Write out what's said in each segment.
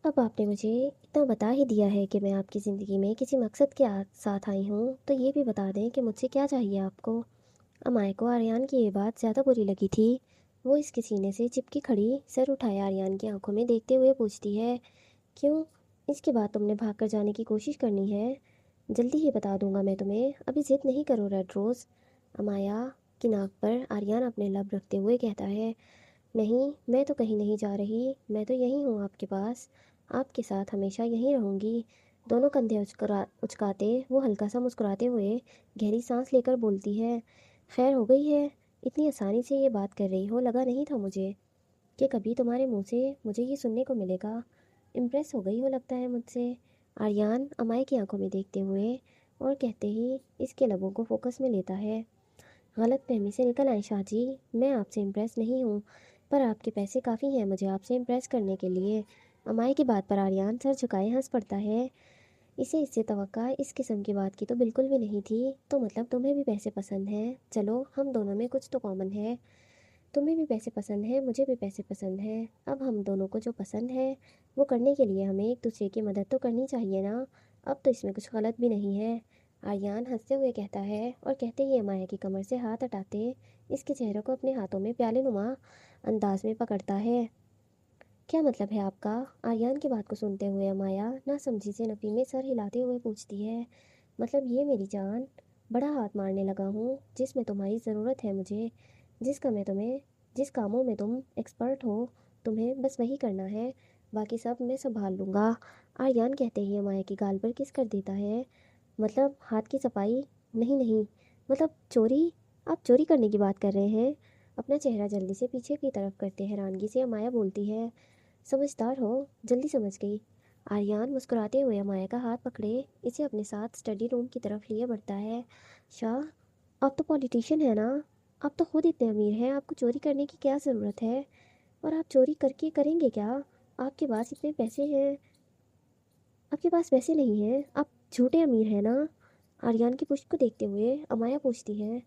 اب آپ نے مجھے اتنا بتا ہی دیا ہے کہ میں آپ کی زندگی میں کسی مقصد کے ساتھ آئی ہوں، تو یہ بھی بتا دیں کہ مجھ سے کیا چاہیے آپ کو؟ امائے کو آریان کی یہ بات زیادہ بری لگی تھی۔ وہ اس کے سینے سے چپکی کھڑی سر اٹھائے آریان کی آنکھوں میں دیکھتے ہوئے پوچھتی ہے، کیوں؟ اس کے بعد تم نے بھاگ کر جانے کی کوشش کرنی ہے؟ جلدی ہی بتا دوں گا میں تمہیں، ابھی ضد نہیں کرو ریڈ روز۔ امایا کی ناک پر آریان اپنے لب رکھتے ہوئے کہتا ہے، نہیں، میں تو کہیں نہیں جا رہی، میں تو یہیں ہوں آپ کے پاس، آپ کے ساتھ ہمیشہ یہیں رہوں گی۔ دونوں کندھے اچکاتے وہ ہلکا سا مسکراتے ہوئے گہری سانس لے کر بولتی ہے، خیر ہو گئی ہے؟ اتنی آسانی سے یہ بات کر رہی ہو، لگا نہیں تھا مجھے کہ کبھی تمہارے منہ سے مجھے یہ سننے کو ملے گا۔ امپریس ہو گئی ہو لگتا ہے مجھ سے۔ آریان امائی کی آنکھوں میں دیکھتے ہوئے اور کہتے ہی اس کے لبوں کو فوکس میں لیتا ہے، غلط فہمی سے نکل آئے شاہ جی، میں آپ سے امپریس نہیں ہوں، پر آپ کے پیسے کافی ہیں مجھے آپ سے امپریس کرنے کے لیے۔ امائی کی بات پر آریان سر جھکائے ہنس پڑتا ہے، اسے اس سے توقع اس قسم کی بات کی تو بالکل بھی نہیں تھی۔ تو مطلب تمہیں بھی پیسے پسند ہیں؟ چلو ہم دونوں میں کچھ تو کامن ہے، تمہیں بھی پیسے پسند ہیں، مجھے بھی پیسے پسند ہیں، اب ہم دونوں کو جو پسند ہے وہ کرنے کے لیے ہمیں ایک دوسرے کی مدد تو کرنی چاہیے نا، اب تو اس میں کچھ غلط بھی نہیں ہے، آریان ہنستے ہوئے کہتا ہے، اور کہتے ہی امایا کی کمر سے ہاتھ ہٹاتے اس کے چہرے کو اپنے ہاتھوں میں پیالے نما انداز میں پکڑتا ہے۔ کیا مطلب ہے آپ کا؟ آریان کی بات کو سنتے ہوئے امایا نہ سمجھی سے نفی میں سر ہلاتے ہوئے پوچھتی ہے، مطلب یہ میری جان، بڑا ہاتھ مارنے لگا ہوں، جس میں تمہاری ضرورت ہے مجھے، جس کاموں میں تم ایکسپرٹ ہو، تمہیں بس وہی کرنا ہے، باقی سب میں سنبھال لوں گا۔ آریان کہتے ہی امایا کی گال پر کس کر دیتا ہے، مطلب ہاتھ کی صفائی؟ نہیں نہیں، مطلب چوری؟ آپ چوری کرنے کی بات کر رہے ہیں؟ اپنا چہرہ جلدی سے پیچھے کی طرف کرتے حیرانگی سے امایا بولتی ہے، سمجھدار ہو، جلدی سمجھ گئی۔ آریان مسکراتے ہوئے امایا کا ہاتھ پکڑے اسے اپنے ساتھ اسٹڈی روم کی طرف لیے بڑھتا ہے، شاہ آپ تو پولیٹیشین ہیں نا، آپ تو خود اتنے امیر ہیں، آپ کو چوری کرنے کی کیا ضرورت ہے؟ اور آپ چوری کر کے کریں گے کیا؟ آپ کے پاس اتنے پیسے ہیں، آپ کے پاس پیسے نہیں ہیں، آپ جھوٹے امیر ہیں نا؟ آریان کی پشت کو دیکھتے ہوئے امایا پوچھتی ہے،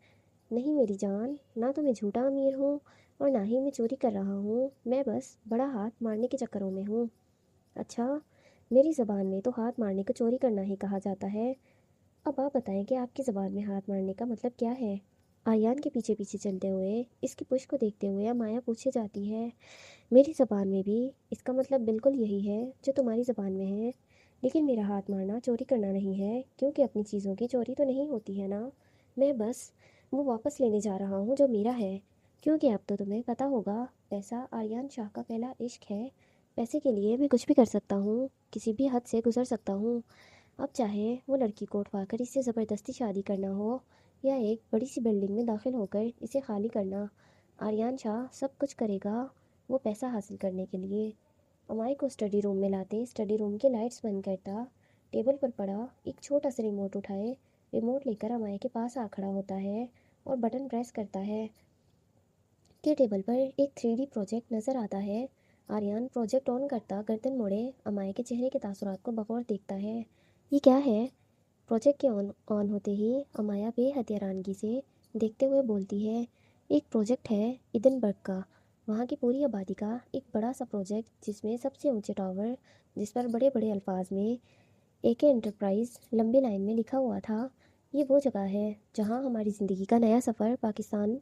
نہیں میری جان، نہ تو میں جھوٹا امیر ہوں اور نہ ہی میں چوری کر رہا ہوں، میں بس بڑا ہاتھ مارنے کے چکروں میں ہوں۔ اچھا، میری زبان میں تو ہاتھ مارنے کو چوری کرنا ہی کہا جاتا ہے، اب آپ بتائیں کہ آپ کی زبان میں ہاتھ مارنے کا مطلب کیا ہے؟ آریان کے پیچھے پیچھے چلتے ہوئے اس کی پشت کو دیکھتے ہوئے امایا پوچھے جاتی ہے، میری زبان میں بھی اس کا مطلب بالکل یہی ہے جو تمہاری زبان میں ہے، لیکن میرا ہاتھ مارنا چوری کرنا نہیں ہے، کیونکہ اپنی چیزوں کی چوری تو نہیں ہوتی ہے نا، میں بس وہ واپس لینے جا رہا ہوں جو میرا ہے، کیونکہ اب تو تمہیں پتہ ہوگا پیسہ آریان شاہ کا پہلا عشق ہے، پیسے کے لیے میں کچھ بھی کر سکتا ہوں، کسی بھی حد سے گزر سکتا ہوں، اب چاہے وہ لڑکی کو اٹھوا کر اس سے زبردستی شادی کرنا ہو یا ایک بڑی سی بلڈنگ میں داخل ہو کر اسے خالی کرنا، آریان شاہ سب کچھ کرے گا وہ پیسہ حاصل کرنے کے لیے۔ امائی کو اسٹڈی روم میں لاتے اسٹڈی روم کے لائٹس بند کرتا ٹیبل پر پڑا ایک چھوٹا سا ریموٹ اٹھائے ریموٹ لے کر امائی کے پاس آ کھڑا ہوتا ہے اور بٹن پریس کرتا ہے کہ ٹیبل پر ایک 3D پروجیکٹ نظر آتا ہے۔ آریان پروجیکٹ آن کرتا گردن موڑے امائی کے چہرے کے تاثرات کو بغور دیکھتا ہے، یہ کیا ہے؟ پروجیکٹ کے آن ہوتے ہی امایا بے حد حیرانگی سے دیکھتے ہوئے بولتی ہے، ایک پروجیکٹ ہے ایڈنبرگ کا، وہاں کی پوری آبادی کا ایک بڑا سا پروجیکٹ جس میں سب سے اونچے ٹاور، جس پر بڑے بڑے الفاظ میں اے کے انٹرپرائز لمبی لائن میں لکھا ہوا تھا، یہ وہ جگہ ہے جہاں ہماری زندگی کا نیا سفر پاکستان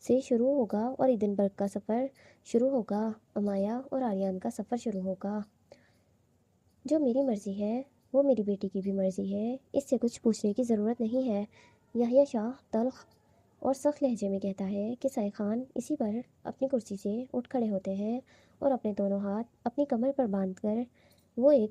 سے شروع ہوگا اور ایڈنبرگ کا سفر شروع ہوگا، امایا اور آریان کا سفر شروع ہوگا، جو میری مرضی ہے وہ میری بیٹی کی بھی مرضی ہے، اس سے کچھ پوچھنے کی ضرورت نہیں ہے۔ یحییٰ شاہ تلخ اور سخت لہجے میں کہتا ہے کہ سائے خان اسی پر اپنی کرسی سے اٹھ کھڑے ہوتے ہیں اور اپنے دونوں ہاتھ اپنی کمر پر باندھ کر وہ ایک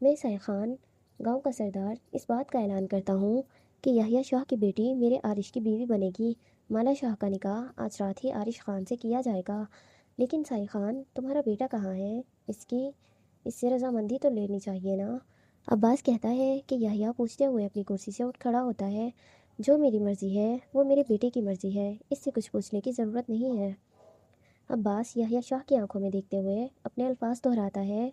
میں سائے خان گاؤں کا سردار اس بات کا اعلان کرتا ہوں کہ یحییٰ شاہ کی بیٹی میرے عارش کی بیوی بنے گی، مالا شاہ کا نکاح آج رات ہی عارش خان سے کیا جائے گا، لیکن سائے خان تمہارا بیٹا کہاں ہے؟ اس سے رضامندی تو لینی چاہیے نا؟ عباس کہتا ہے کہ یحییٰ پوچھتے ہوئے اپنی کرسی سے اٹھ کھڑا ہوتا ہے، جو میری مرضی ہے وہ میرے بیٹے کی مرضی ہے، اس سے کچھ پوچھنے کی ضرورت نہیں ہے۔ عباس یحییٰ شاہ کی آنکھوں میں دیکھتے ہوئے اپنے الفاظ دہراتا ہے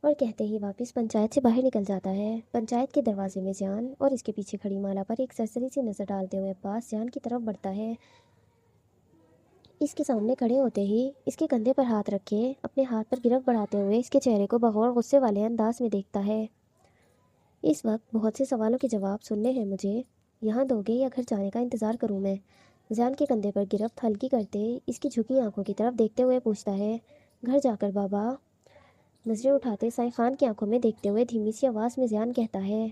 اور کہتے ہی واپس پنچایت سے باہر نکل جاتا ہے۔ پنچایت کے دروازے میں جان اور اس کے پیچھے کھڑی مالا پر ایک سرسری سی نظر ڈالتے ہوئے عباس جان کی طرف بڑھتا ہے اس کے سامنے کھڑے ہوتے ہی اس کے کندھے پر ہاتھ رکھے اپنے ہاتھ پر گرفت بڑھاتے ہوئے اس کے چہرے کو بغور غصے والے انداز میں دیکھتا ہے۔ اس وقت بہت سے سوالوں کے جواب سننے ہیں مجھے، یہاں دو گے یا گھر جانے کا انتظار کروں میں؟ زیان کے کندھے پر گرفت ہلکی کرتے اس کی جھکی آنکھوں کی طرف دیکھتے ہوئے پوچھتا ہے۔ گھر جا کر بابا؟ نظریں اٹھاتے سائے خان کی آنکھوں میں دیکھتے ہوئے دھیمی سی آواز میں زیان کہتا ہے۔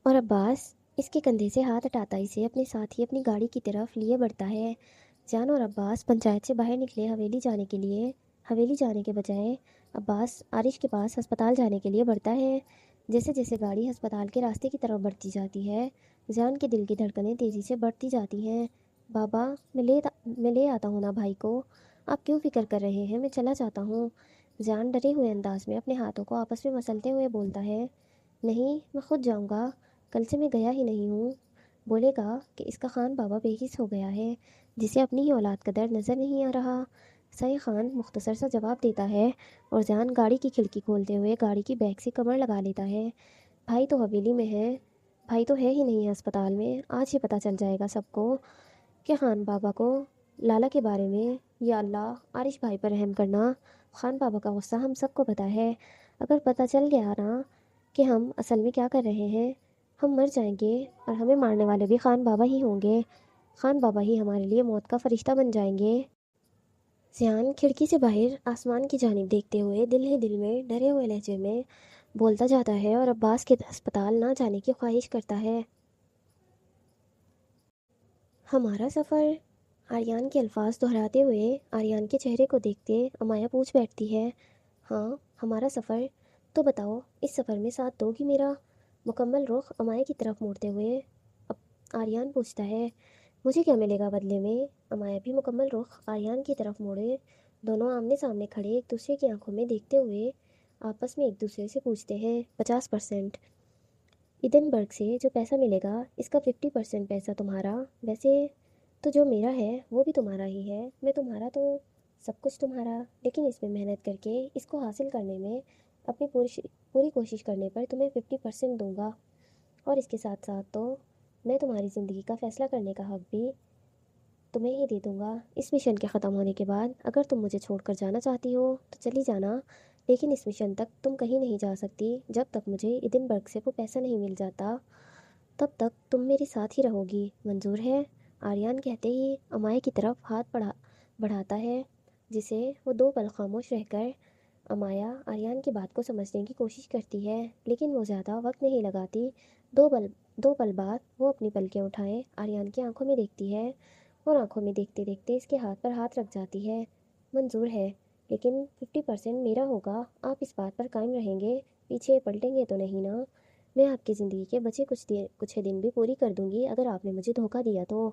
اور عباس؟ اس کے کندھے سے ہاتھ ہٹاتا اسے اپنے ساتھ ہی اپنی گاڑی کی طرف لیے بڑھتا ہے۔ زیان اور عباس پنچایت سے باہر نکلے حویلی جانے کے لیے۔ حویلی جانے کے بجائے عباس عارش کے پاس ہسپتال جانے کے لیے بڑھتا ہے۔ جیسے جیسے گاڑی ہسپتال کے راستے کی طرف بڑھتی جاتی ہے زیان کے دل کی دھڑکنیں تیزی سے بڑھتی جاتی ہیں۔ بابا، میں لے آتا ہوں نا بھائی کو، آپ کیوں فکر کر رہے ہیں؟ میں چلا جاتا ہوں۔ زیان ڈرے ہوئے انداز میں اپنے ہاتھوں کو آپس میں مسلتے ہوئے بولتا ہے۔ نہیں، میں خود جاؤں گا، کل سے میں گیا ہی نہیں ہوں۔ بولے گا کہ اس کا خان بابا بے حس ہو گیا ہے، جسے اپنی ہی اولاد کا درد نظر نہیں آ رہا۔ سعید خان مختصر سا جواب دیتا ہے اور زیان گاڑی کی کھڑکی کھولتے ہوئے گاڑی کی بیک سے کمر لگا لیتا ہے۔ بھائی تو حویلی میں ہے، بھائی تو ہے ہی نہیں ہسپتال میں۔ آج ہی پتہ چل جائے گا سب کو کہ خان بابا کو لالا کے بارے میں۔ یا اللہ، عارش بھائی پر رحم کرنا، خان بابا کا غصہ ہم سب کو پتہ ہے۔ اگر پتہ چل گیا نا کہ ہم اصل میں کیا کر رہے ہیں، ہم مر جائیں گے اور ہمیں مارنے والے بھی خان بابا ہی ہوں گے۔ خان بابا ہی ہمارے لیے موت کا فرشتہ بن جائیں گے۔ زیان کھڑکی سے باہر آسمان کی جانب دیکھتے ہوئے دل ہی دل میں ڈرے ہوئے لہجے میں بولتا جاتا ہے اور عباس کے ہسپتال نہ جانے کی خواہش کرتا ہے۔ ہمارا سفر؟ آریان کے الفاظ دہراتے ہوئے آریان کے چہرے کو دیکھتے امایا پوچھ بیٹھتی ہے۔ ہاں، ہمارا سفر؟ تو بتاؤ، اس سفر میں ساتھ دو گی میرا؟ مکمل رخ امایا کی طرف موڑتے ہوئے آریان پوچھتا ہے۔ مجھے کیا ملے گا بدلے میں؟ امایا بھی مکمل رخ آریان کی طرف موڑے دونوں آمنے سامنے کھڑے ایک دوسرے کی آنکھوں میں دیکھتے ہوئے آپس میں ایک دوسرے سے پوچھتے ہیں۔ 50%۔ ایڈنبرگ سے جو پیسہ ملے گا اس کا 50% پیسہ تمہارا۔ ویسے تو جو میرا ہے وہ بھی تمہارا ہی ہے، میں تمہارا تو سب کچھ تمہارا، لیکن اس میں محنت کر کے اس کو حاصل کرنے میں اپنی پوری کوشش کرنے پر تمہیں 50% دوں گا، اور اس کے ساتھ ساتھ تو میں تمہاری زندگی کا فیصلہ کرنے کا حق بھی تمہیں ہی دے دوں گا۔ اس مشن کے ختم ہونے کے بعد اگر تم مجھے چھوڑ کر جانا چاہتی ہو تو چلی جانا، لیکن اس مشن تک تم کہیں نہیں جا سکتی جب تک مجھے ایڈنبرگ سے وہ پیسہ نہیں مل جاتا، تب تک تم میرے ساتھ ہی رہو گی، منظور ہے؟ آریان کہتے ہی امایا کی طرف ہاتھ بڑھاتا ہے، جسے وہ دو پل خاموش رہ کر امایا آریان کی بات کو سمجھنے کی کوشش کرتی ہے، لیکن وہ زیادہ وقت نہیں لگاتی۔ دو پل بعد وہ اپنی پلکیں اٹھائے آریان کی آنکھوں میں دیکھتی ہے اور آنکھوں میں دیکھتے دیکھتے اس کے ہاتھ پر ہاتھ رکھ جاتی ہے۔ منظور ہے، لیکن 50% میرا ہوگا، آپ اس بات پر قائم رہیں گے؟ پیچھے پلٹیں گے تو نہیں نا؟ میں آپ کی زندگی کے بچے کچھ دن بھی پوری کر دوں گی اگر آپ نے مجھے دھوکہ دیا تو۔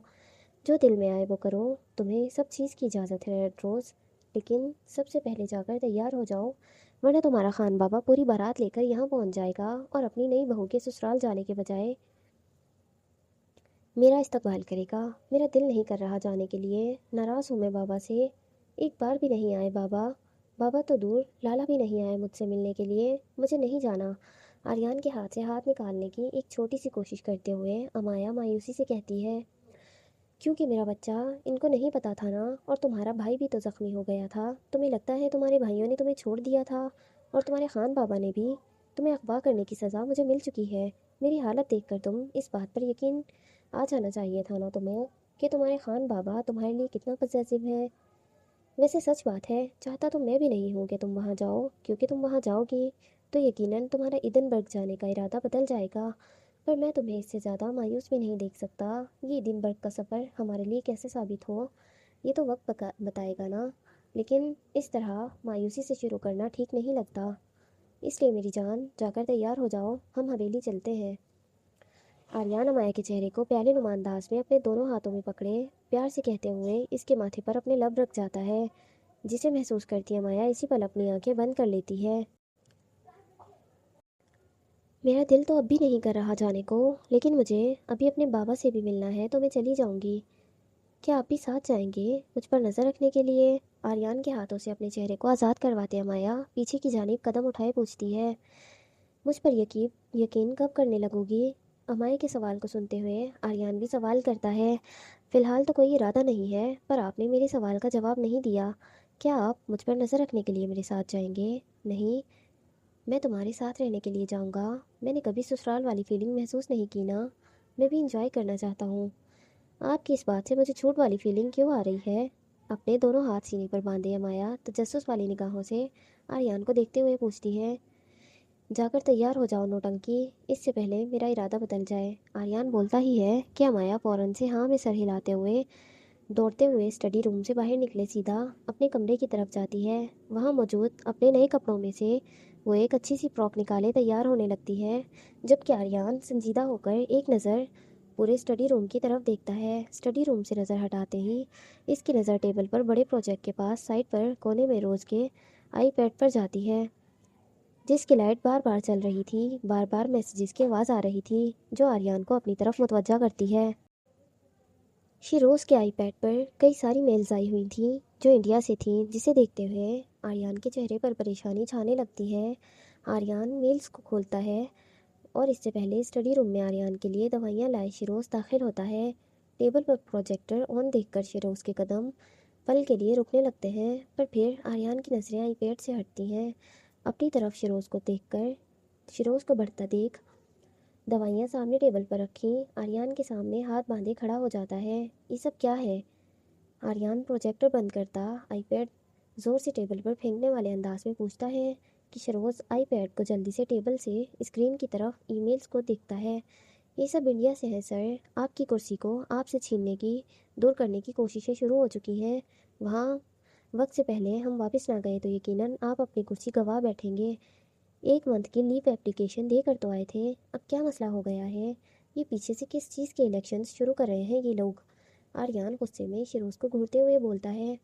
جو دل میں آئے وہ کرو، تمہیں سب چیز کی اجازت ہے ریڈ روز، لیکن سب سے پہلے جا کر تیار ہو جاؤ، ورنہ تمہارا خان بابا پوری بارات لے کر یہاں پہنچ جائے گا اور اپنی نئی بہو کے سسرال جانے کے بجائے میرا استقبال کرے گا۔ میرا دل نہیں کر رہا جانے کے لیے، ناراض ہوں میں بابا سے۔ ایک بار بھی نہیں آئے بابا، بابا تو دور، لالا بھی نہیں آئے مجھ سے ملنے کے لیے، مجھے نہیں جانا۔ آریان کے ہاتھ سے ہاتھ نکالنے کی ایک چھوٹی سی کوشش کرتے ہوئے امایا مایوسی سے کہتی ہے۔ کیونکہ میرا بچہ، ان کو نہیں پتا تھا نا، اور تمہارا بھائی بھی تو زخمی ہو گیا تھا، تمہیں لگتا ہے تمہارے بھائیوں نے تمہیں چھوڑ دیا تھا، اور تمہارے خان بابا نے بھی؟ تمہیں اغوا کرنے کی سزا مجھے مل چکی ہے۔ میری حالت دیکھ کر تم اس بات پر یقین آ جانا چاہیے تھا نا تمہیں کہ تمہارے خان بابا تمہارے لیے کتنا پوزیسو ہے۔ ویسے سچ بات ہے، چاہتا تو میں بھی نہیں ہوں کہ تم وہاں جاؤ، کیونکہ تم وہاں جاؤ گی تو یقیناً تمہارا ایڈنبرگ جانے کا ارادہ بدل جائے گا، پر میں تمہیں اس سے زیادہ مایوس بھی نہیں دیکھ سکتا۔ یہ ایڈنبرگ کا سفر ہمارے لیے کیسے ثابت ہو یہ تو وقت بتائے گا نا، لیکن اس طرح مایوسی سے شروع کرنا ٹھیک نہیں لگتا، اس لیے میری جان جا کر تیار ہو جاؤ، ہم حویلی چلتے ہیں۔ آریان امایا کے چہرے کو پیالے نما انداز میں اپنے دونوں ہاتھوں میں پکڑے پیار سے کہتے ہوئے اس کے ماتھے پر اپنے لب رکھ جاتا ہے، جسے محسوس کرتی امایا اسی پل اپنی آنکھیں بند کر لیتی ہے۔ میرا دل تو اب بھی نہیں کر رہا جانے کو، لیکن مجھے ابھی اپنے بابا سے بھی ملنا ہے تو میں چلی جاؤں گی۔ کیا آپ بھی ساتھ جائیں گے مجھ پر نظر رکھنے کے لیے؟ آریان کے ہاتھوں سے اپنے چہرے کو آزاد کرواتے امایا پیچھے کی جانب قدم اٹھائے پوچھتی ہے۔ مجھ پر یقین کب کرنے لگو گی؟ امایا کے سوال کو سنتے ہوئے آریان بھی سوال کرتا ہے۔ فی الحال تو کوئی ارادہ نہیں ہے، پر آپ نے میرے سوال کا جواب نہیں دیا۔ کیا آپ مجھ پر نظر رکھنے کے لیے میرے ساتھ جائیں گے؟ نہیں، میں تمہارے ساتھ رہنے کے لیے جاؤں گا۔ میں نے کبھی سسرال والی فیلنگ محسوس نہیں کی نا، میں بھی انجوائے کرنا چاہتا ہوں۔ آپ کی اس بات سے مجھے چھوٹ والی فیلنگ کیوں آ رہی ہے؟ اپنے دونوں ہاتھ سینے پر باندھے امایا تجسس والی نگاہوں سے آریان کو دیکھتے ہوئے پوچھتی ہے۔ جا کر تیار ہو جاؤ نوٹنکی، اس سے پہلے میرا ارادہ بدل جائے۔ آریان بولتا ہی ہے کہ امایا فوراً سے ہاں میں سر ہلاتے ہوئے دوڑتے ہوئے اسٹڈی روم سے باہر نکلے سیدھا اپنے کمرے کی طرف جاتی ہے۔ وہاں موجود اپنے نئے کپڑوں میں سے وہ ایک اچھی سی فراک نکالے تیار ہونے لگتی ہے، جبکہ آریان سنجیدہ ہو کر ایک نظر پورے اسٹڈی روم کی طرف دیکھتا ہے۔ اسٹڈی روم سے نظر ہٹاتے ہی اس کی نظر ٹیبل پر بڑے پروجیکٹ کے پاس سائڈ پر کونے میں روز کے آئی پیڈ پر جاتی ہے، جس کی لائٹ بار بار چل رہی تھی۔ بار بار میسیجز کی آواز آ رہی تھی جو آریان کو اپنی طرف متوجہ کرتی ہے۔ شیروز کے آئی پیڈ پر کئی ساری میلز آئی ہوئی تھیں جو انڈیا سے تھیں، جسے دیکھتے ہوئے آریان کے چہرے پر پریشانی چھانے لگتی ہے۔ آریان میلز کو کھولتا ہے اور اس سے پہلے اسٹڈی روم میں آریان کے لیے دوائیاں لائے شیروز داخل ہوتا ہے۔ ٹیبل پر پروجیکٹر آن دیکھ کر شیروز کے قدم پل کے لیے رکنے لگتے ہیں، پر پھر آریان کی نظریں آئی پیڈ سے ہٹتی ہیں۔ اپنی طرف شیروز کو دیکھ کر شیروز کو بڑھتا دیکھ دوائیاں سامنے ٹیبل پر رکھیں آریان کے سامنے ہاتھ باندھے کھڑا ہو جاتا ہے۔ یہ سب کیا ہے؟ آریان پروجیکٹر بند کرتا آئی پیڈ زور سے ٹیبل پر پھینکنے والے انداز میں پوچھتا ہے کہ شیروز آئی پیڈ کو جلدی سے ٹیبل سے اسکرین کی طرف ای میلز کو دیکھتا ہے۔ یہ سب انڈیا سے ہے سر، آپ کی کرسی کو آپ سے چھیننے کی دور کرنے کی کوششیں شروع ہو چکی ہیں۔ وہاں وقت سے پہلے ہم واپس نہ گئے تو یقیناً آپ اپنی کرسی گنوا بیٹھیں گے۔ ایک منتھ کی لیو اپلیکیشن دے کر تو آئے تھے، اب کیا مسئلہ ہو گیا ہے؟ یہ پیچھے سے کس چیز کے الیکشنز شروع کر رہے ہیں یہ لوگ؟ آریان غصے میں شیروز کو گھورتے ہوئے بولتا ہے۔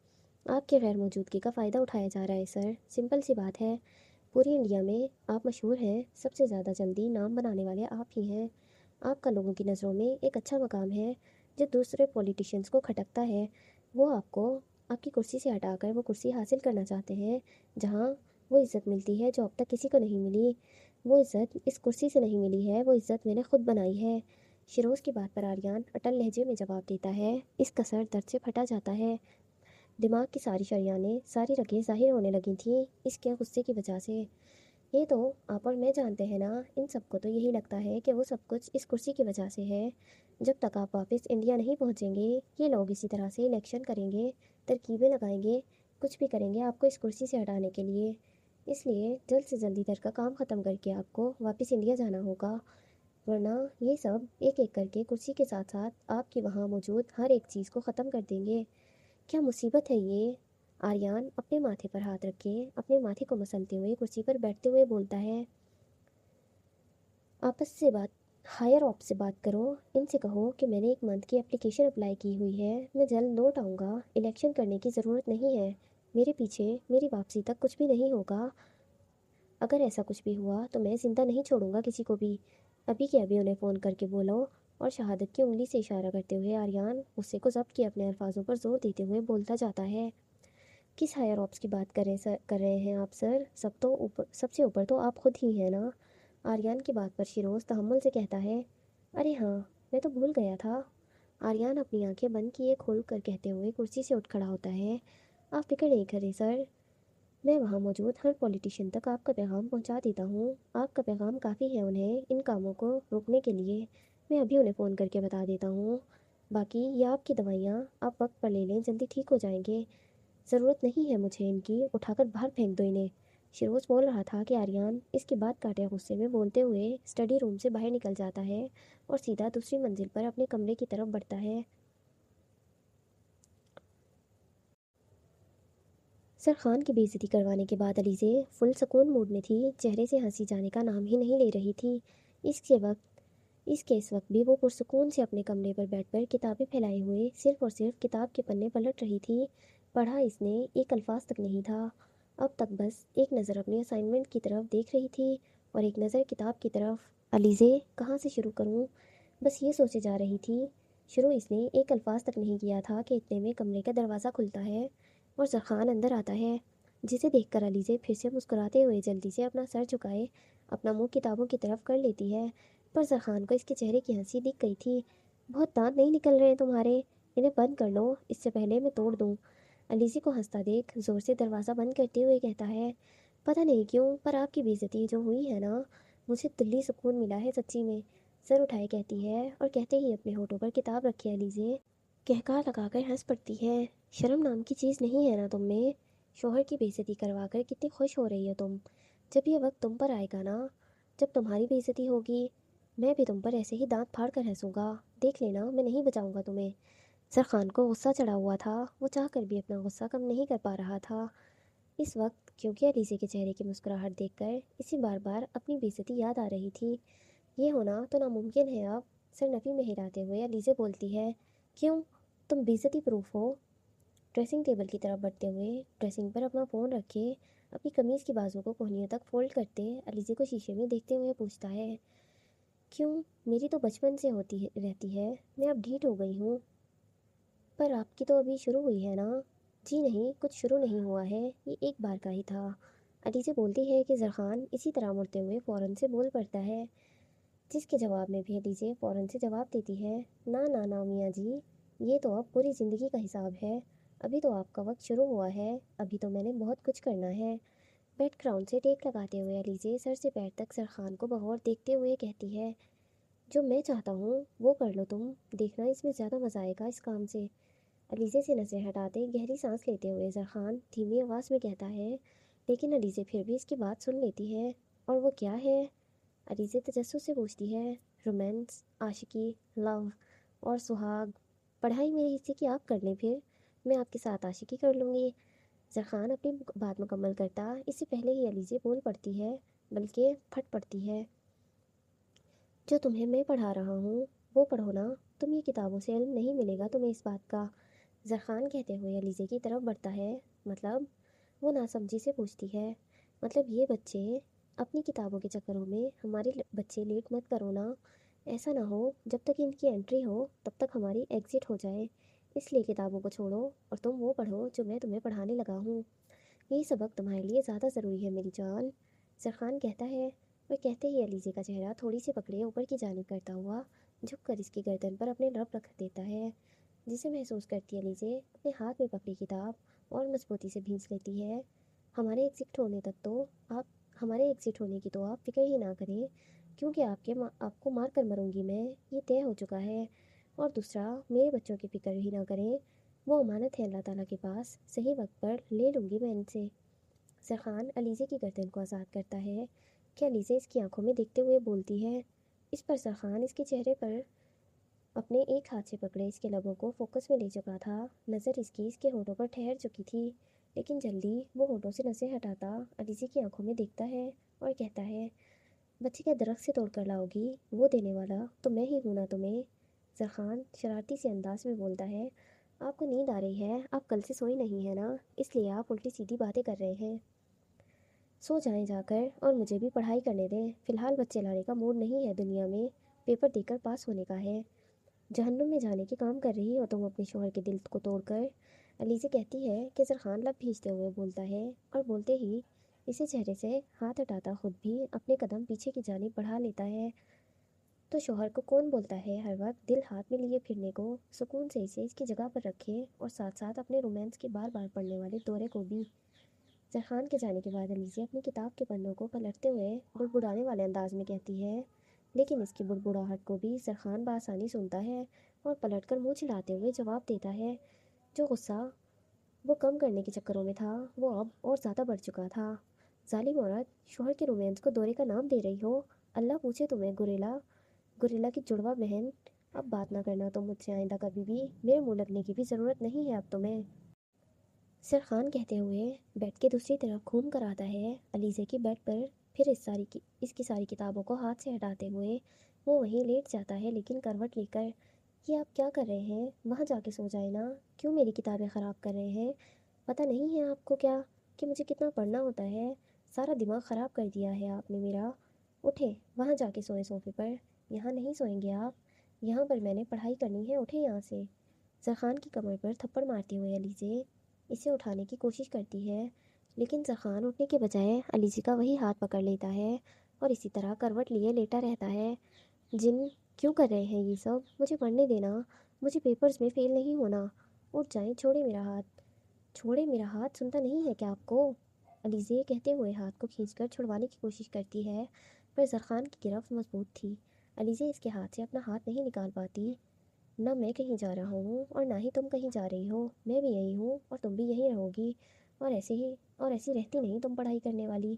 آپ کے غیر موجودگی کا فائدہ اٹھایا جا رہا ہے سر، سمپل سی بات ہے، پوری انڈیا میں آپ مشہور ہیں، سب سے زیادہ جلدی نام بنانے والے آپ ہی ہیں۔ آپ کا لوگوں کی نظروں میں ایک اچھا مقام ہے جو دوسرے پولیٹیشینز کو کھٹکتا ہے۔ وہ آپ کو آپ کی کرسی سے ہٹا کر وہ کرسی حاصل کرنا چاہتے ہیں جہاں وہ عزت ملتی ہے جو اب تک کسی کو نہیں ملی۔ وہ عزت اس کرسی سے نہیں ملی ہے، وہ عزت میں نے خود بنائی ہے۔ شیروز کی بات پر آریان اٹل لہجے میں جواب دیتا ہے۔ اس کا سر درد سے پھٹا جاتا ہے، دماغ کی ساری شریانیں ساری رگیں ظاہر ہونے لگی تھیں اس کے غصے کی وجہ سے۔ یہ تو آپ اور میں جانتے ہیں نا، ان سب کو تو یہی لگتا ہے کہ وہ سب کچھ اس کرسی کی وجہ سے ہے۔ جب تک آپ واپس انڈیا نہیں پہنچیں گے یہ لوگ اسی طرح سے الیکشن کریں گے، ترکیبیں لگائیں گے، کچھ بھی کریں گے آپ کو اس کرسی سے ہٹانے کے لیے۔ اس لیے جلد سے جلدی تر کا کام ختم کر کے آپ کو واپس انڈیا جانا ہوگا، ورنہ یہ سب ایک ایک کر کے کرسی کے ساتھ ساتھ آپ کی وہاں موجود ہر ایک چیز کو ختم کر دیں گے۔ کیا مصیبت ہے یہ؟ آریان اپنے ماتھے پر ہاتھ رکھے اپنے ماتھے کو مسلتے ہوئے کرسی پر بیٹھتے ہوئے بولتا ہے۔ آپس سے بات ہائر آپ سے بات کرو، ان سے کہو کہ میں نے ایک منتھ کی اپلیکیشن اپلائی کی ہوئی ہے، میں جلد لوٹ آؤں گا، الیکشن کرنے کی ضرورت نہیں ہے، میرے پیچھے میری واپسی تک کچھ بھی نہیں ہوگا۔ اگر ایسا کچھ بھی ہوا تو میں زندہ نہیں چھوڑوں گا کسی کو بھی، ابھی کے ابھی انہیں فون کر کے بولو۔ اور شہادت کی انگلی سے اشارہ کرتے ہوئے آریان غصے کو ضبط کے اپنے الفاظوں پر زور دیتے ہوئے بولتا جاتا ہے۔ کس ہائر آپس کی بات کر رہے ہیں آپ سر؟ سب سے اوپر تو آپ خود ہی ہیں نا۔ آریان کی بات پر شیروز تحمل سے کہتا ہے۔ ارے ہاں، میں تو بھول گیا تھا۔ آریان اپنی آنکھیں بند کیے کھول کر کہتے ہوئے کرسی سے اٹھ کھڑا ہوتا ہے۔ آپ فکر نہیں کریں سر، میں وہاں موجود ہر پولیٹیشین تک آپ کا پیغام پہنچا دیتا ہوں، آپ کا پیغام کافی ہے انہیں ان کاموں کو روکنے کے لیے، میں ابھی انہیں فون کر کے بتا دیتا ہوں۔ باقی یہ آپ کی دوائیاں آپ وقت پر لے لیں، جلدی ٹھیک ہو جائیں گے، ضرورت نہیں ہے مجھے ان کی، اٹھا کر باہر پھینک دو انہیں۔ شیروز بول رہا تھا کہ آریان اس کی بات کاٹے غصے میں بولتے ہوئے اسٹڈی روم سے باہر نکل جاتا ہے اور سیدھا دوسری منزل پر اپنے کمرے کی طرف بڑھتا ہے۔ سر خان کی بے عزتی کروانے کے بعد علیزے فل سکون موڈ میں تھی، چہرے سے ہنسی جانے کا نام ہی نہیں لے رہی تھی۔ اس وقت بھی وہ پرسکون سے اپنے کمرے پر بیٹھ کر کتابیں پھیلائے ہوئے صرف اور صرف کتاب کے پنے پلٹ رہی تھی۔ پڑھا اس نے ایک الفاظ تک نہیں تھا، اب تک بس ایک نظر اپنی اسائنمنٹ کی طرف دیکھ رہی تھی اور ایک نظر کتاب کی طرف۔ علیزے کہاں سے شروع کروں، بس یہ سوچے جا رہی تھی۔ شروع اس نے ایک الفاظ تک نہیں کیا تھا کہ اتنے میں کمرے کا دروازہ کھلتا ہے اور زرخان اندر آتا ہے، جسے دیکھ کر علیزے پھر سے مسکراتے ہوئے جلدی سے اپنا سر جھکائے اپنا منہ کتابوں کی طرف کر لیتی ہے، پر زرخان کو اس کے چہرے کی ہنسی دکھ گئی تھی۔ بہت دانت نہیں نکل رہے ہیں تمہارے؟ انہیں بند کر لو، اس سے پہلے میں توڑ دوں۔ علیزی کو ہنستا دیکھ زور سے دروازہ بند کرتے ہوئے کہتا ہے، پتہ نہیں کیوں پر آپ کی بے عزتی جو ہوئی ہے نا، مجھے دلی سکون ملا ہے سچی میں۔ سر اٹھائے کہتی ہے اور کہتے ہی اپنے ہونٹوں پر کتاب رکھے علیزے کہکا لگا کر ہنس پڑتی ہے۔ شرم نام کی چیز نہیں ہے نا تم میں؟ شوہر کی بے عزتی کروا کر کتنی خوش ہو رہی ہو تم؟ جب یہ وقت تم پر آئے گا نا، جب تمہاری بے عزتی ہوگی، میں بھی تم پر ایسے ہی دانت پھاڑ کر ہنسوں گا، دیکھ لینا میں نہیں بچاؤں گا تمہیں۔ سرخان کو غصہ چڑھا ہوا تھا، وہ چاہ کر بھی اپنا غصہ کم نہیں کر پا رہا تھا اس وقت، کیونکہ علیزے کے چہرے کی مسکراہٹ دیکھ کر اسے بار بار اپنی بے عزتی یاد آ رہی تھی۔ یہ ہونا تو ناممکن ہے اب، سر نفی میں ہلاتے ہوئے علیزے بولتی ہے، کیوں تم بے عزتی پروف ہو؟ ڈریسنگ ٹیبل کی طرف بڑھتے ہوئے ڈریسنگ پر اپنا فون رکھے اپنی قمیض کی بازو کو کوہنیوں تک فولڈ کرتے علیزے کو شیشے میں دیکھتے ہوئے پوچھتا ہے، کیوں میری تو بچپن سے ہوتی رہتی ہے، میں اب ڈھیٹ ہو گئی ہوں، پر آپ کی تو ابھی شروع ہوئی ہے نا؟ جی نہیں، کچھ شروع نہیں ہوا ہے، یہ ایک بار کا ہی تھا، علیزے بولتی ہے کہ زرخان اسی طرح مڑتے ہوئے فوراً سے بول پڑتا ہے، جس کے جواب میں بھی علیزے فوراً سے جواب دیتی ہے، نا میاں جی، یہ تو اب پوری زندگی کا حساب ہے، ابھی تو آپ کا وقت شروع ہوا ہے، ابھی تو میں نے بہت کچھ کرنا ہے۔ بیک گراؤنڈ سے ٹیک لگاتے ہوئے علیزے سر سے پیر تک سرخان کو بغور دیکھتے ہوئے کہتی ہے، جو میں چاہتا ہوں وہ کر لو تم، دیکھنا اس میں زیادہ مزہ آئے گا اس کام سے۔ علیزے سے نظر ہٹاتے گہری سانس لیتے ہوئے زرخان دھیمی آواز میں کہتا ہے، لیکن علیزے پھر بھی اس کی بات سن لیتی ہے، اور وہ کیا ہے؟ علیزے تجسس سے پوچھتی ہے، رومانس، عاشقی، لو اور سہاگ، پڑھائی میرے حصے کی آپ کر لیں، پھر میں آپ کے ساتھ عاشقی کر لوں گی۔ زرخان اپنی بات مکمل کرتا اس سے پہلے ہی علیزے بول پڑتی ہے، بلکہ پھٹ پڑتی ہے، جو تمہیں میں پڑھا رہا ہوں وہ پڑھو نا، تم یہ کتابوں سے علم نہیں ملے گا تمہیں اس بات کا۔ زرخان کہتے ہوئے علیزے کی طرف بڑھتا ہے، مطلب؟ وہ ناسمجھی سے پوچھتی ہے، مطلب یہ بچے اپنی کتابوں کے چکروں میں ہمارے بچے لیٹ مت کرو نا، ایسا نہ ہو جب تک ان کی انٹری ہو تب تک ہماری ایگزٹ ہو جائے، اس لیے کتابوں کو چھوڑو اور تم وہ پڑھو جو میں تمہیں پڑھانے لگا ہوں، یہی سبق تمہارے لیے زیادہ ضروری ہے میری جان۔ زرخان کہتا ہے، اور کہتے ہی علیزے کا چہرہ تھوڑی سی پکڑے اوپر کی جانب کرتا ہوا جھک کر اس کی گردن پر اپنے لب رکھ دیتا ہے، جسے محسوس کرتی علیزے اپنے ہاتھ میں پکڑی کتاب اور مضبوطی سے بھینچ لیتی ہے۔ ہمارے ایگزٹ ہونے تک تو ہمارے ایگزٹ ہونے کی تو آپ فکر ہی نہ کریں، کیونکہ آپ کو مار کر مروں گی میں، یہ طے ہو چکا ہے، اور دوسرا میرے بچوں کی فکر ہی نہ کریں، وہ امانت ہے اللہ تعالیٰ کے پاس، صحیح وقت پر لے لوں گی میں ان سے۔ سرخان علیزے کی گردن کو آزاد کرتا ہے کہ علیزے اس کی آنکھوں میں دیکھتے ہوئے بولتی ہے، اس پر سرخان اس کے چہرے پر اپنے ایک ہاتھ سے پکڑے اس کے لبوں کو فوکس میں لے چکا تھا، نظر اس کے ہونٹوں پر ٹھہر چکی تھی، لیکن جلدی وہ ہونٹوں سے نظر ہٹاتا علیزے کی آنکھوں میں دیکھتا ہے اور کہتا ہے، بچے کیا درخت سے توڑ کر لاؤ گی؟ وہ دینے والا تو میں ہی ہوں نا تمہیں۔ زرخان شرارتی سے انداز میں بولتا ہے، آپ کو نیند آ رہی ہے، آپ کل سے سوئی نہیں ہے نا، اس لیے آپ الٹی سیدھی باتیں کر رہے ہیں، سو جائیں جا کر اور مجھے بھی پڑھائی کرنے دیں، فی الحال بچے لانے کا موڈ نہیں ہے دنیا میں، پیپر دے کر پاس ہونے کا ہے، جہنم میں جانے کے کام کر رہی ہو تم اپنے شوہر کے دل کو توڑ کر۔ علیزے کہتی ہے کہ زرخان لب بھیجتے ہوئے بولتا ہے، اور بولتے ہی اسے چہرے سے ہاتھ ہٹاتا خود بھی اپنے قدم پیچھے کی جانب بڑھا لیتا ہے، تو شوہر کو کون بولتا ہے ہر وقت دل ہاتھ میں لیے پھرنے کو، سکون سے اسے اس کی جگہ پر رکھے اور ساتھ ساتھ اپنے رومانس کے بار بار پڑھنے والے دورے کو بھی۔ زرخان کے جانے کے بعد علیزے اپنی کتاب کے پنوں کو پلٹتے ہوئے بڑبڑانے والے انداز میں کہتی ہے، لیکن اس کی بڑبڑاہٹ کو بھی زرخان بآسانی سنتا ہے اور پلٹ کر منہ چڑھاتے ہوئے جواب دیتا ہے، جو غصہ وہ کم کرنے کے چکروں میں تھا وہ اب اور زیادہ بڑھ چکا تھا، ظالم عورت، شوہر کے رومانس کو دورے کا نام دے رہی ہو، اللہ پوچھے تمہیں گوریلا کی جڑواں بہن، اب بات نہ کرنا تم مجھ سے آئندہ کبھی بھی، میرے منہ لگنے کی بھی ضرورت نہیں ہے اب تمہیں۔ سرخان کہتے ہوئے بیڈ کے دوسری طرف گھوم کر آتا ہے علیزے کی بیڈ پر، پھر اس کی ساری کتابوں کو ہاتھ سے ہٹاتے ہوئے وہ وہیں لیٹ جاتا ہے، لیکن کروٹ لے کر، یہ آپ کیا کر رہے ہیں؟ وہاں جا کے سو جائے نا، کیوں میری کتابیں خراب کر رہے ہیں؟ پتہ نہیں ہے آپ کو کیا کہ مجھے کتنا پڑھنا ہوتا ہے، سارا دماغ خراب کر دیا ہے آپ نے میرا، اٹھے وہاں جا کے سوئیں صوفے پر، یہاں نہیں سوئیں گے آپ، یہاں پر میں نے پڑھائی کرنی ہے، اٹھے یہاں سے۔ زرخان کی کمر پر تھپڑ مارتے ہوئے علیزے اسے اٹھانے کی کوشش کرتی ہے، لیکن زرخان اٹھنے کے بجائے علیزے کا وہی ہاتھ پکڑ لیتا ہے اور اسی طرح کروٹ لیے لیٹا رہتا ہے۔ جن کیوں کر رہے ہیں یہ سب؟ مجھے پڑھنے دینا، مجھے پیپرز میں فیل نہیں ہونا۔ اٹھ جائیں، چھوڑے میرا ہاتھ، چھوڑے میرا ہاتھ، سنتا نہیں ہے کیا آپ کو؟ علیزے کہتے ہوئے ہاتھ کو کھینچ کر چھڑوانے کی کوشش کرتی ہے، پر زرخان کی گرفت مضبوط تھی۔ علیزے اس کے ہاتھ سے اپنا ہاتھ نہیں نکال پاتی۔ نہ میں کہیں جا رہا ہوں اور نہ ہی تم کہیں جا رہی ہو، میں بھی یہیں ہوں اور تم بھی یہیں رہو گی، اور ایسی رہتی نہیں تم پڑھائی کرنے والی۔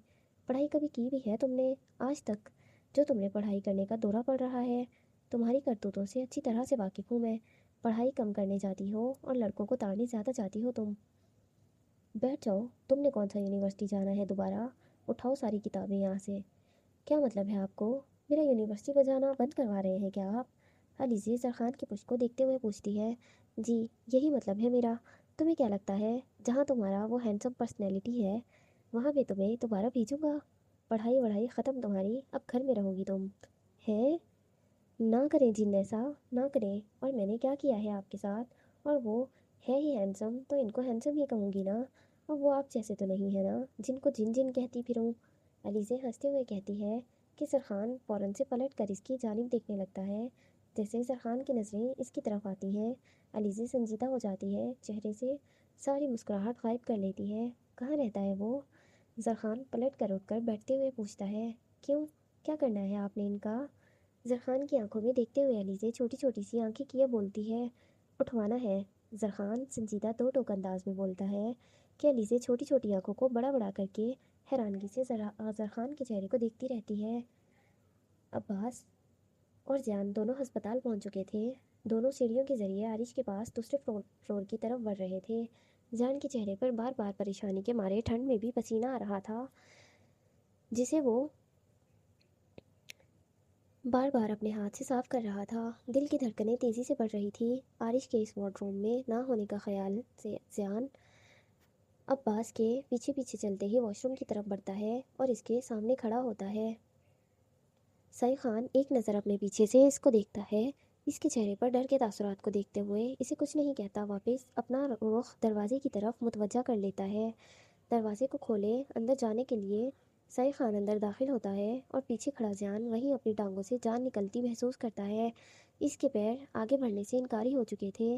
پڑھائی کبھی کی بھی ہے تم نے آج تک؟ جو تم نے پڑھائی کرنے کا دورہ پڑ رہا ہے، تمہاری کرتوتوں سے اچھی طرح سے واقف ہوں میں۔ پڑھائی کم کرنے جاتی ہو اور لڑکوں کو تاڑنے زیادہ جاتی ہو تم۔ بیٹھ جاؤ، تم نے کون سا یونیورسٹی جانا ہے دوبارہ؟ اٹھاؤ ساری کتابیں یہاں سے۔ کیا مطلب ہے آپ کو؟ میرا یونیورسٹی بجانا بند کروا رہے ہیں کیا آپ؟ علیزے زرخان کی پشت کو دیکھتے ہوئے پوچھتی ہے۔ جی یہی مطلب ہے میرا۔ تمہیں کیا لگتا ہے جہاں تمہارا وہ ہینڈسم پرسنالٹی ہے وہاں میں تمہیں دوبارہ بھیجوں گا؟ پڑھائی وڑھائی ختم تمہاری، اب گھر میں رہو گی تم ہیں؟ نہ کریں جن ایسا، نہ کریں۔ اور میں نے کیا کیا ہے آپ کے ساتھ؟ اور وہ ہے ہی ہینڈسم تو ان کو ہینڈسم ہی کہوں گی نا، اور وہ آپ جیسے تو نہیں ہے نا جن کو جن جن کہتی پھروں۔ علیزے ہنستے ہوئے کہتی ہے کہ زرخان فوراً سے پلٹ کر اس کی جانب دیکھنے لگتا ہے۔ جیسے زرخان کی نظریں اس کی طرف آتی ہیں، علیزے سنجیدہ ہو جاتی ہے، چہرے سے ساری مسکراہٹ غائب کر لیتی ہے۔ کہاں رہتا ہے وہ؟ زرخان پلٹ کر اٹھ کر بیٹھتے ہوئے پوچھتا ہے۔ کیوں، کیا کرنا ہے آپ نے ان کا؟ زرخان کی آنکھوں میں دیکھتے ہوئے علیزے چھوٹی چھوٹی سی آنکھیں کیے بولتی ہے۔ اٹھوانا ہے۔ زرخان سنجیدہ دو ٹوک انداز میں بولتا ہے کہ علیزے چھوٹی چھوٹی آنکھوں کو بڑا بڑا کر کے حیرانگی سے زرخان کے چہرے کو دیکھتی رہتی ہے۔ عباس اور زیان دونوں ہسپتال پہنچ چکے تھے۔ دونوں سیڑھیوں کے ذریعے عارش کے پاس دوسرے فلور کی طرف بڑھ رہے تھے۔ زیان کے چہرے پر بار بار پریشانی کے مارے ٹھنڈ میں بھی پسینہ آ رہا تھا، جسے وہ بار بار اپنے ہاتھ سے صاف کر رہا تھا۔ دل کی دھڑکنیں تیزی سے بڑھ رہی تھی۔ عارش کے اس وارڈ روم میں نہ ہونے کا خیال سے زیان عباس کے پیچھے پیچھے چلتے ہی واش روم کی طرف بڑھتا ہے اور اس کے سامنے کھڑا ہوتا ہے۔ سعید خان ایک نظر اپنے پیچھے سے اس کو دیکھتا ہے، اس کے چہرے پر ڈر کے تاثرات کو دیکھتے ہوئے اسے کچھ نہیں کہتا، واپس اپنا رخ دروازے کی طرف متوجہ کر لیتا ہے۔ دروازے کو کھولے اندر جانے کے لیے سعید خان اندر داخل ہوتا ہے اور پیچھے کھڑا زیان وہیں اپنی ٹانگوں سے جان نکلتی محسوس کرتا ہے۔ اس کے پیر آگے بڑھنے سے انکاری ہو چکے تھے۔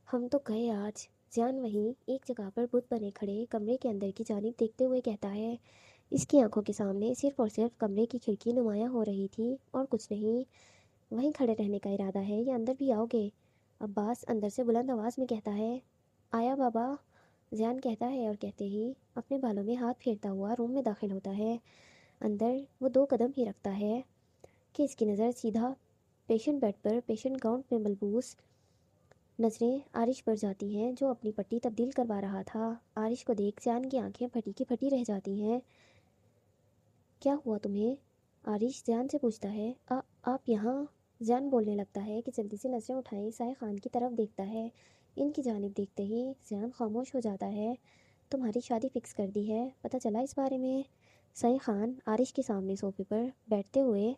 ہم تو گئے آج۔ زیان وہیں ایک جگہ پر بت بنے کھڑے کمرے کے اندر کی جانب دیکھتے ہوئے کہتا ہے۔ اس کی آنکھوں کے سامنے صرف اور صرف کمرے کی کھڑکی نمایاں ہو رہی تھی اور کچھ نہیں۔ وہیں کھڑے رہنے کا ارادہ ہے یا اندر بھی آؤ گے؟ عباس اندر سے بلند آواز میں کہتا ہے۔ آیا بابا، زیان کہتا ہے اور کہتے ہی اپنے بالوں میں ہاتھ پھیرتا ہوا روم میں داخل ہوتا ہے۔ اندر وہ 2 قدم ہی رکھتا ہے کہ اس کی نظر سیدھا پیشنٹ بیڈ پر پیشنٹ گاؤن میں ملبوس نظریں عارش پر جاتی ہیں جو اپنی پٹی تبدیل کروا رہا تھا۔ عارش کو دیکھ زیان کی آنکھیں پھٹی کی پھٹی رہ جاتی ہیں۔ کیا ہوا تمہیں؟ عارش زیان سے پوچھتا ہے۔ آپ یہاں؟ زیان بولنے لگتا ہے کہ جلدی سے نظریں اٹھائیں سائے خان کی طرف دیکھتا ہے۔ ان کی جانب دیکھتے ہی زیان خاموش ہو جاتا ہے۔ تمہاری شادی فکس کر دی ہے، پتہ چلا اس بارے میں؟ سعید خان عارش کے سامنے صوفے پر بیٹھتے ہوئے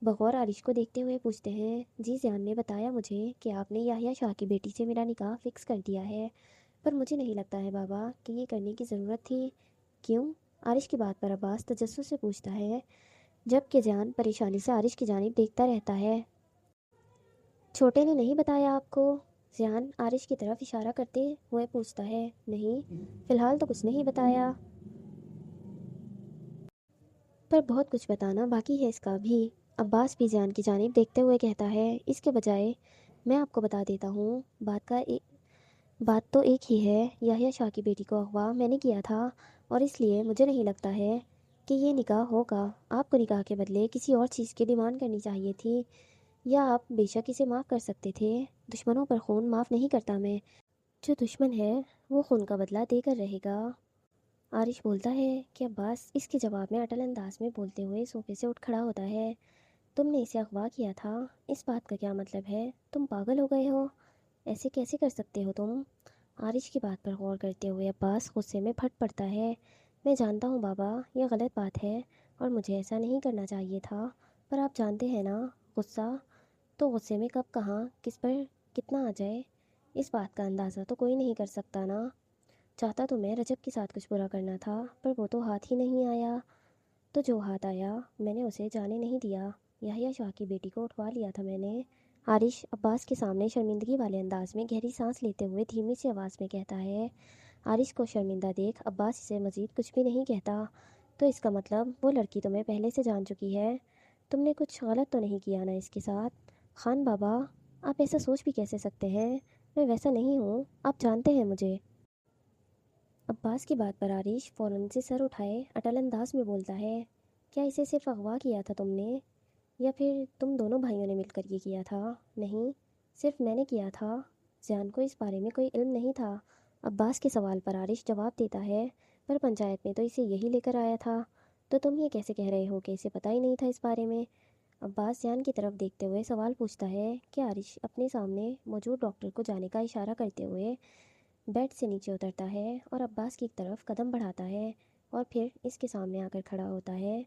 بغور عارش کو دیکھتے ہوئے پوچھتے ہیں۔ جی زیان نے بتایا مجھے کہ آپ نے یحییٰ شاہ کی بیٹی سے میرا نکاح فکس کر دیا ہے، پر مجھے نہیں لگتا ہے بابا کہ یہ کرنے کی ضرورت تھی۔ کیوں؟ عارش کی بات پر عباس تجسس سے پوچھتا ہے، جبکہ زیان پریشانی سے عارش کی جانب دیکھتا رہتا ہے۔ چھوٹے نے نہیں بتایا آپ کو؟ زیان عارش کی طرف اشارہ کرتے ہوئے پوچھتا ہے۔ نہیں، فی الحال تو کچھ نہیں بتایا، پر بہت کچھ بتانا باقی ہے اس کا بھی۔ عباس بھی زیان کی جانب دیکھتے ہوئے کہتا ہے۔ اس کے بجائے میں آپ کو بتا دیتا ہوں، بات تو ایک ہی ہے، یحییٰ شاہ کی بیٹی کو اغوا میں نے کیا تھا اور اس لیے مجھے نہیں لگتا ہے کہ یہ نکاح ہوگا۔ آپ کو نکاح کے بدلے کسی اور چیز کی ڈیمانڈ کرنی چاہیے تھی، یا آپ بے شک اسے معاف کر سکتے تھے۔ دشمنوں پر خون معاف نہیں کرتا میں، جو دشمن ہے وہ خون کا بدلہ دے کر رہے گا۔ عارش بولتا ہے کہ عباس اس کے جواب میں اٹل انداز میں بولتے ہوئے صوفے سے اٹھ کھڑا ہوتا ہے۔ تم نے اسے اغوا کیا تھا، اس بات کا کیا مطلب ہے؟ تم پاگل ہو گئے ہو؟ ایسے کیسے کر سکتے ہو تم؟ عارش کی بات پر غور کرتے ہوئے عباس غصے میں پھٹ پڑتا ہے۔ میں جانتا ہوں بابا یہ غلط بات ہے اور مجھے ایسا نہیں کرنا چاہیے تھا، پر آپ جانتے ہیں نا غصہ تو غصے میں کب کہاں کس پر کتنا آ جائے، اس بات کا اندازہ تو کوئی نہیں کر سکتا نا۔ چاہتا تو میں رجب کے ساتھ کچھ برا کرنا تھا، پر وہ تو ہاتھ ہی نہیں آیا، تو جو ہاتھ آیا میں نے اسے جانے نہیں دیا۔ یحییٰ شاہ کی بیٹی کو اٹھوا لیا تھا میں نے۔ عارش عباس کے سامنے شرمندگی والے انداز میں گہری سانس لیتے ہوئے دھیمی سی آواز میں کہتا ہے۔ عارش کو شرمندہ دیکھ عباس اسے مزید کچھ بھی نہیں کہتا۔ تو اس کا مطلب وہ لڑکی تمہیں پہلے سے جان چکی ہے؟ تم نے کچھ غلط تو نہیں کیا نا اس کے ساتھ؟ خان بابا، آپ ایسا سوچ بھی کیسے سکتے ہیں؟ میں ویسا نہیں ہوں، آپ جانتے ہیں مجھے۔ عباس کی بات پر عارش فوراً سے سر اٹھائے اٹل انداز میں بولتا ہے، کیا اسے صرف اغوا کیا تھا تم نے، یا پھر تم دونوں بھائیوں نے مل کر یہ کیا تھا؟ نہیں، صرف میں نے کیا تھا، زیان کو اس بارے میں کوئی علم نہیں تھا۔ عباس کے سوال پر عارش جواب دیتا ہے، پر پنچایت میں تو اسے یہی لے کر آیا تھا، تو تم یہ کیسے کہہ رہے ہو کہ اسے پتہ ہی نہیں تھا اس بارے میں؟ عباس زیان کی طرف دیکھتے ہوئے سوال پوچھتا ہے کہ عارش اپنے سامنے موجود ڈاکٹر کو جانے کا اشارہ کرتے ہوئے بیڈ سے نیچے اترتا ہے اور عباس کی طرف قدم بڑھاتا ہے اور پھر اس کے سامنے آ کر کھڑا ہوتا ہے۔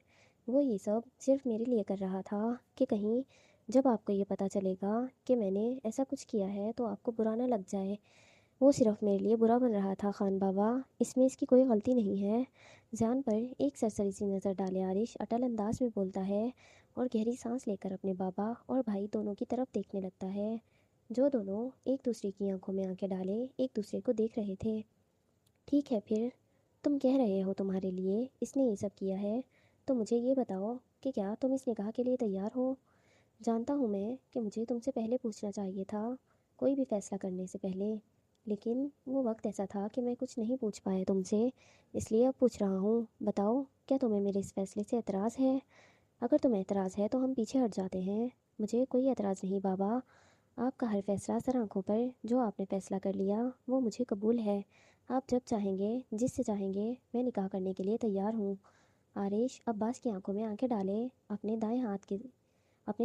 وہ یہ سب صرف میرے لیے کر رہا تھا کہ کہیں جب آپ کو یہ پتہ چلے گا کہ میں نے ایسا کچھ کیا ہے تو آپ کو برا نہ لگ جائے۔ وہ صرف میرے لیے برا بن رہا تھا خان بابا، اس میں اس کی کوئی غلطی نہیں ہے۔ زیان پر ایک سرسری سی نظر ڈالے عارش اٹل انداز میں بولتا ہے اور گہری سانس لے کر اپنے بابا اور بھائی دونوں کی طرف دیکھنے لگتا ہے، جو دونوں ایک دوسرے کی آنکھوں میں آنکھیں ڈالے ایک دوسرے کو دیکھ رہے تھے۔ ٹھیک ہے پھر، تم کہہ رہے ہو تمہارے لیے اس نے یہ سب کیا ہے، تو مجھے یہ بتاؤ کہ کیا تم اس نکاح کے لیے تیار ہو؟ جانتا ہوں میں کہ مجھے تم سے پہلے پوچھنا چاہیے تھا، کوئی بھی فیصلہ کرنے سے پہلے، لیکن وہ وقت ایسا تھا کہ میں کچھ نہیں پوچھ پایا تم سے، اس لیے اب پوچھ رہا ہوں۔ بتاؤ، کیا تمہیں میرے اس فیصلے سے اعتراض ہے؟ اگر تمہیں اعتراض ہے تو ہم پیچھے ہٹ جاتے ہیں۔ مجھے کوئی اعتراض نہیں بابا، آپ کا ہر فیصلہ سر آنکھوں پر جو آپ نے فیصلہ کر لیا وہ مجھے قبول ہے۔ آپ جب چاہیں گے جس سے چاہیں گے میں نکاح کرنے کے لیے تیار ہوں۔ عارش عباس کی آنکھوں میں آنکھیں ڈالے اپنے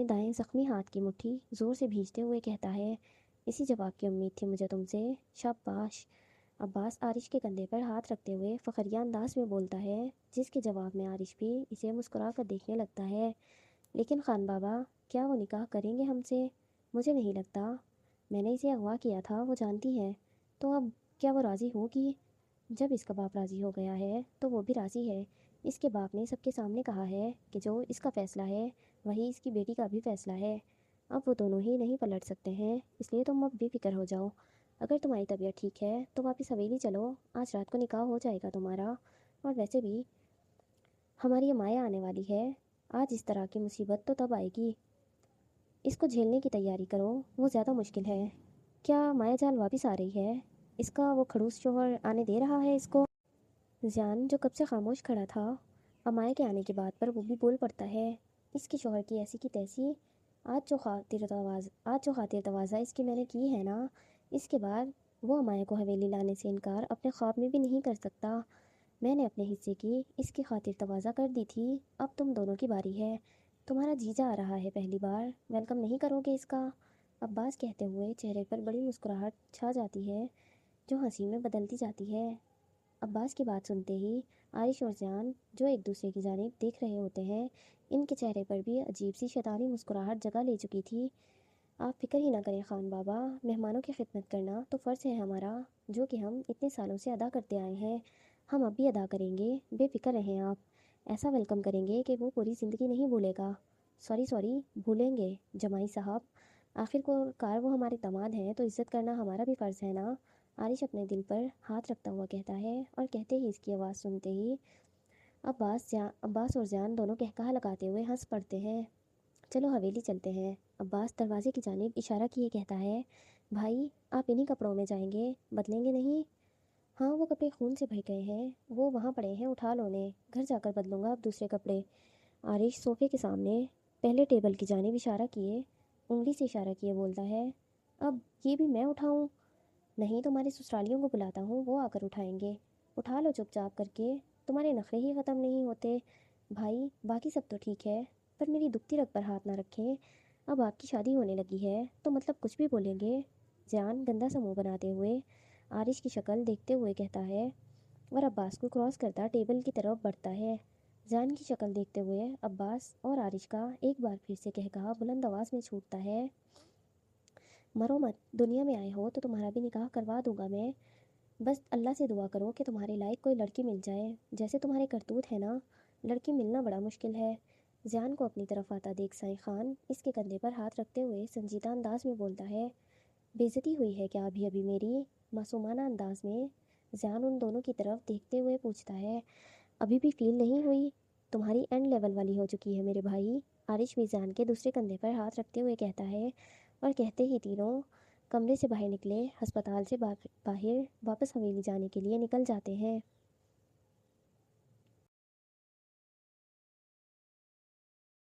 دائیں زخمی ہاتھ کی مٹھی زور سے بھیجتے ہوئے کہتا ہے، اسی جواب کی امید تھی مجھے تم سے، شاباش۔ عباس عارش کے کندھے پر ہاتھ رکھتے ہوئے فخریہ انداز میں بولتا ہے، جس کے جواب میں عارش بھی اسے مسکرا کر دیکھنے لگتا ہے۔ لیکن خان بابا، کیا وہ نکاح کریں گے ہم سے؟ مجھے نہیں لگتا۔ میں نے اسے اغوا کیا تھا، وہ جانتی ہے، تو اب کیا وہ راضی ہوگی؟ جب اس کا باپ راضی ہو گیا ہے تو وہ بھی راضی ہے۔ اس کے باپ نے سب کے سامنے کہا ہے کہ جو اس کا فیصلہ ہے وہی اس کی بیٹی کا بھی فیصلہ ہے۔ اب وہ دونوں ہی نہیں پلٹ سکتے ہیں، اس لیے تم اب بے فکر ہو جاؤ۔ اگر تمہاری طبیعت ٹھیک ہے تو واپس حویلی چلو، آج رات کو نکاح ہو جائے گا تمہارا، اور ویسے بھی ہماری امایا آنے والی ہے، آج اس طرح کی مصیبت تو تب آئے گی، اس کو جھیلنے کی تیاری کرو، وہ زیادہ مشکل ہے۔ کیا مایا جان واپس آ رہی ہے؟ اس کا وہ کھڑوس شوہر آنے دے رہا ہے اس کو؟ زیان جو کب سے خاموش کھڑا تھا، امایا کے آنے کی بات پر وہ بھی بول پڑتا ہے، اس کے شوہر کی ایسی کی تیسی، آج جو خاطر تواضع اس کی میں نے کی ہے نا، اس کے بعد وہ امایا کو حویلی لانے سے انکار اپنے خواب میں بھی نہیں کر سکتا۔ میں نے اپنے حصے کی اس کی خاطر تواضع کر دی تھی، اب تم دونوں کی باری ہے۔ تمہارا جیجا آ رہا ہے پہلی بار، ویلکم نہیں کرو گے اس کا؟ عباس کہتے ہوئے چہرے پر بڑی مسکراہٹ چھا جاتی ہے جو ہنسی میں بدلتی جاتی ہے۔ عباس کی بات سنتے ہی عارش اور زیان جو ایک دوسرے کی جانب دیکھ رہے ہوتے ہیں، ان کے چہرے پر بھی عجیب سی شیطانی مسکراہٹ جگہ لے چکی تھی۔ آپ فکر ہی نہ کریں خان بابا، مہمانوں کی خدمت کرنا تو فرض ہے ہمارا، جو کہ ہم اتنے سالوں سے ادا کرتے آئے ہیں، ہم اب بھی ادا کریں گے، بے فکر رہیں آپ، ایسا ویلکم کریں گے کہ وہ پوری زندگی نہیں بھولے گا۔ سوری بھولیں گے جمائی صاحب، آخر کو کار وہ ہمارے داماد ہیں تو عزت کرنا ہمارا بھی فرض ہے نا۔ عارش اپنے دل پر ہاتھ رکھتا ہوا کہتا ہے، اور کہتے ہی اس کی آواز سنتے ہی عباس اور زیان دونوں قہقہہ لگاتے ہوئے ہنس پڑتے ہیں۔ چلو حویلی چلتے ہیں، عباس دروازے کی جانب اشارہ کیے کہتا ہے، بھائی آپ انہی کپڑوں میں جائیں گے، بدلیں گے نہیں؟ ہاں، وہ کپڑے خون سے بہہ گئے ہیں، وہ وہاں پڑے ہیں، اٹھا لو انہیں، گھر جا کر بدلوں گا اب دوسرے کپڑے۔ عارش صوفے کے سامنے پہلے ٹیبل کی جانب اشارہ کیے، انگلی سے اشارہ کیے بولتا ہے، اب یہ بھی میں اٹھاؤں؟ نہیں، تمہارے سسرالیوں کو بلاتا ہوں، وہ آ کر اٹھائیں گے، اٹھا لو چپ چاپ کر کے، تمہارے نخرے ہی ختم نہیں ہوتے۔ بھائی باقی سب تو ٹھیک ہے، پر میری دکھتی رگ پر ہاتھ نہ رکھیں، اب آپ کی شادی ہونے لگی ہے تو مطلب کچھ بھی بولیں گے؟ زیان گندا سا منہ بناتے ہوئے عارش کی شکل دیکھتے ہوئے کہتا ہے، اور عباس کو کراس کرتا ٹیبل کی طرف بڑھتا ہے۔ زیان کی شکل دیکھتے ہوئے عباس اور عارش کا ایک بار پھر سے کہا بلند آواز میں چھوٹتا ہے، مرو مت، دنیا میں آئے ہو تو تمہارا بھی نکاح کروا دوں گا میں، بس اللہ سے دعا کرو کہ تمہارے لائق کوئی لڑکی مل جائے، جیسے تمہارے کرتوت ہے نا، لڑکی ملنا بڑا مشکل ہے۔ ضیان کو اپنی طرف آتا دیکھ سائیں خان اس کے کندھے پر ہاتھ رکھتے ہوئے سنجیدہ انداز میں بولتا ہے، بے عزتی ہوئی ہے کیا ابھی ابھی میری؟ معصومانہ انداز میں ضیان ان دونوں کی طرف دیکھتے ہوئے پوچھتا ہے۔ ابھی بھی فیل نہیں ہوئی؟ تمہاری اینڈ لیول والی ہو چکی ہے میرے بھائی، عارش بھی ضیان کے دوسرے کندھے پر ہاتھ رکھتے ہوئے کہتا ہے، اور کہتے ہی تینوں کمرے سے باہر نکلے، ہسپتال سے باہر واپس حویلی جانے کے لیے نکل جاتے ہیں۔